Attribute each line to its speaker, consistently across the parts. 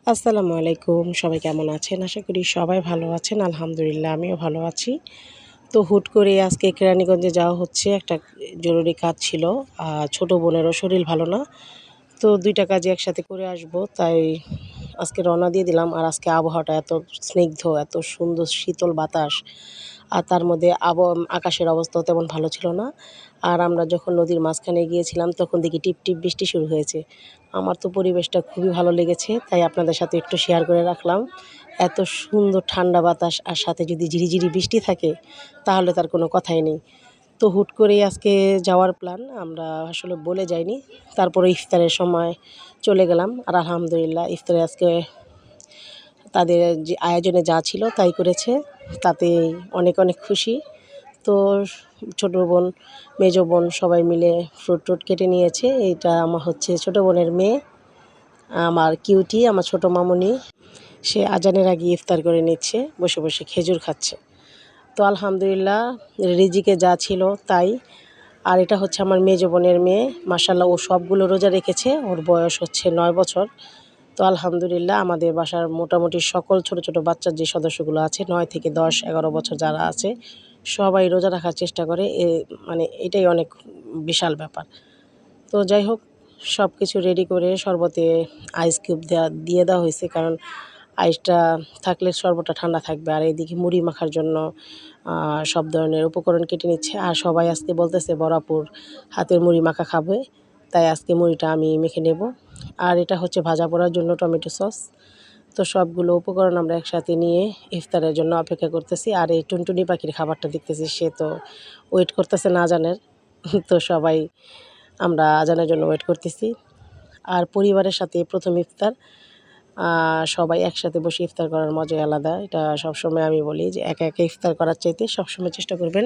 Speaker 1: আসসালামু আলাইকুম। সবাই কেমন আছেন? আশা করি সবাই ভালো আছেন। আলহামদুলিল্লাহ আমিও ভালো আছি। তো হুট করে আজকে কেরানীগঞ্জে যাওয়া হচ্ছে। একটা জরুরি কাজ ছিল। ছোট বোনেরও শরীর ভালো না। তো ২ টা কাজই একসাথে করে আসবো। তাই আজকে রওনা দিয়ে দিলাম। আর আজকে আবহাওয়াটা এত স্নিগ্ধ, এত সুন্দর শীতল বাতাস। আর তার মধ্যে আকাশের অবস্থাও তেমন ভালো ছিল না। আর আমরা যখন নদীর মাঝখানে গিয়েছিলাম তখন দেখি টিপটিপ বৃষ্টি শুরু হয়েছে। আমার তো পরিবেশটা খুবই ভালো লেগেছে। তাই আপনাদের সাথে একটু শেয়ার করে রাখলাম। এত সুন্দর ঠান্ডা বাতাস আর সাথে যদি ঝিরিঝিরি বৃষ্টি থাকে তাহলে তার কোনো কথাই নেই। তো হুট করেই আজকে যাওয়ার প্ল্যান। আমরা আসলে বলে যাইনি। তারপরে ইফতারের সময় চলে গেলাম। আর আলহামদুলিল্লাহ ইফতারে আজকে তাদের যে আয়োজনে যা ছিল তাই করেছে। তাতেই অনেক, অনেক খুশি। তো ছোট বোন, মেজো বোন সবাই মিলে ফ্রুট-ট্রুট কেটে নিয়েছে। এইটা আমার হচ্ছে ছোট বোনের মেয়ে। আমার কিউটি, আমার ছোট মামুনি। সে আজানের আগে ইফতার করে নিচ্ছে। বসে, বসে খেজুর খাচ্ছে। তো আলহামদুলিল্লাহ রিজিকে যা ছিল তাই। আর এটা হচ্ছে আমার মেজো বোনের মেয়ে। মাশাআল্লাহ ও সবগুলো রোজা রেখেছে। ওর বয়স হচ্ছে ৯ বছর। তো আলহামদুলিল্লাহ আমাদের বাসার মোটামুটি সকল ছোট, ছোট বাচ্চার যে সদস্যগুলো আছে ৯ থেকে ১০, ১১ বছর যারা আছে সবাই রোজা রাখার চেষ্টা করে। মানে এটাই অনেক বিশাল ব্যাপার। তো যাই হোক সব কিছু রেডি করে শরবতে আইস কিউব দিয়ে দেওয়া হয়েছে। কারণ আইসটা থাকলে শরবতটা ঠান্ডা থাকবে। আর এদিকে মুড়ি মাখার জন্য সব ধরনের উপকরণ কেটে নিচ্ছে। আর সবাই আজকে বলতেছে বড় আপুর হাতের মুড়ি মাখা খাবে। তাই আজকে মুড়িটা আমি মেখে নেব। আর এটা হচ্ছে ভাজা পোড়ার জন্য টমেটো সস। তো সবগুলো উপকরণ আমরা একসাথে নিয়ে ইফতারের জন্য অপেক্ষা করতেছি। আর এই টুনটুনি পাখির খাবারটা দেখতেছি সে তো ওয়েট করতেছে না আজানের। তো সবাই আমরা আজানের জন্য ওয়েট করতেছি। আর পরিবারের সাথে ১ম ইফতার। সবাই একসাথে বসে ইফতার করার মজাই আলাদা। এটা সবসময় আমি বলি যে একা, একা ইফতার করার চাইতে সবসময় চেষ্টা করবেন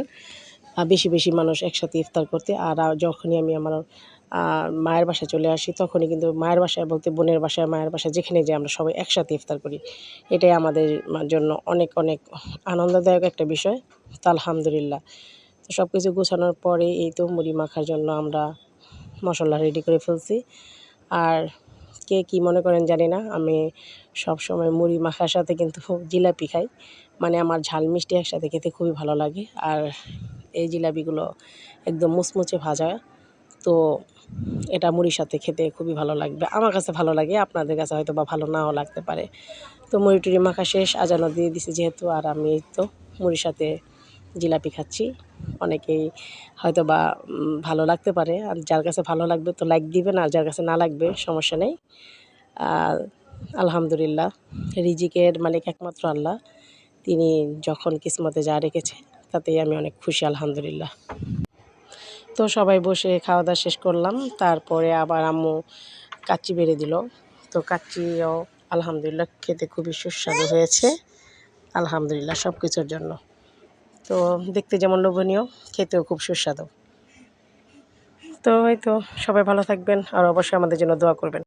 Speaker 1: বেশি, বেশি মানুষ একসাথে ইফতার করতে। আর যখনই আমি আমার মায়ের বাসায় চলে আসি তখনই কিন্তু মায়ের বাসায় বলতে বোনের বাসায়, মায়ের বাসায় যেখানে যাই আমরা সবাই একসাথে ইফতার করি। এটাই আমাদের জন্য অনেক, অনেক আনন্দদায়ক একটা বিষয়। তো আলহামদুলিল্লাহ। তো সব কিছু গোছানোর পরে এই তো মুড়ি মাখার জন্য আমরা মসল্লা রেডি করে ফেলছি। আর কে কী মনে করেন জানি না। আমি সবসময় মুড়ি মাখার সাথে কিন্তু জিলাপি খাই। মানে আমার ঝাল মিষ্টি একসাথে খেতে খুবই ভালো লাগে। আর এই জিলাপিগুলো একদম মুচমুচে ভাজা। তো এটা মুড়ির সাথে খেতে খুবই ভালো লাগবে। আমার কাছে ভালো লাগে, আপনাদের কাছে হয়তোবা ভালো নাও লাগতে পারে। তো মুড়ি-টুড়ি মাখা শেষ, আজানও দিয়ে দিছি যেহেতু। আর আমি এই তো মুড়ির সাথে জিলাপি খাচ্ছি। অনেকেই হয়তোবা ভালো লাগতে পারে। আর যার কাছে ভালো লাগবে তো লাইক দিবেন, আর যার কাছে না লাগবে সমস্যা নেই। আর আলহামদুলিল্লাহ রিজিকের মালিক একমাত্র আল্লাহ। তিনি যখন কিসমতে যা রেখেছে তাতেই আমি অনেক খুশি আলহামদুলিল্লাহ। তো সবাই বসে খাওয়া-দাওয়া শেষ করলাম। তারপরে আবার আম্মু কাচ্চি বেড়ে দিল। তো কাচ্চিও আলহামদুলিল্লাহ খেতে খুবই সুস্বাদু হয়েছে। আলহামদুলিল্লাহ সব কিছুর জন্য। তো দেখতে যেমন লোভনীয়, খেতেও খুব সুস্বাদু। তো এই তো সবাই ভালো থাকবেন আর অবশ্যই আমাদের জন্য দোয়া করবেন।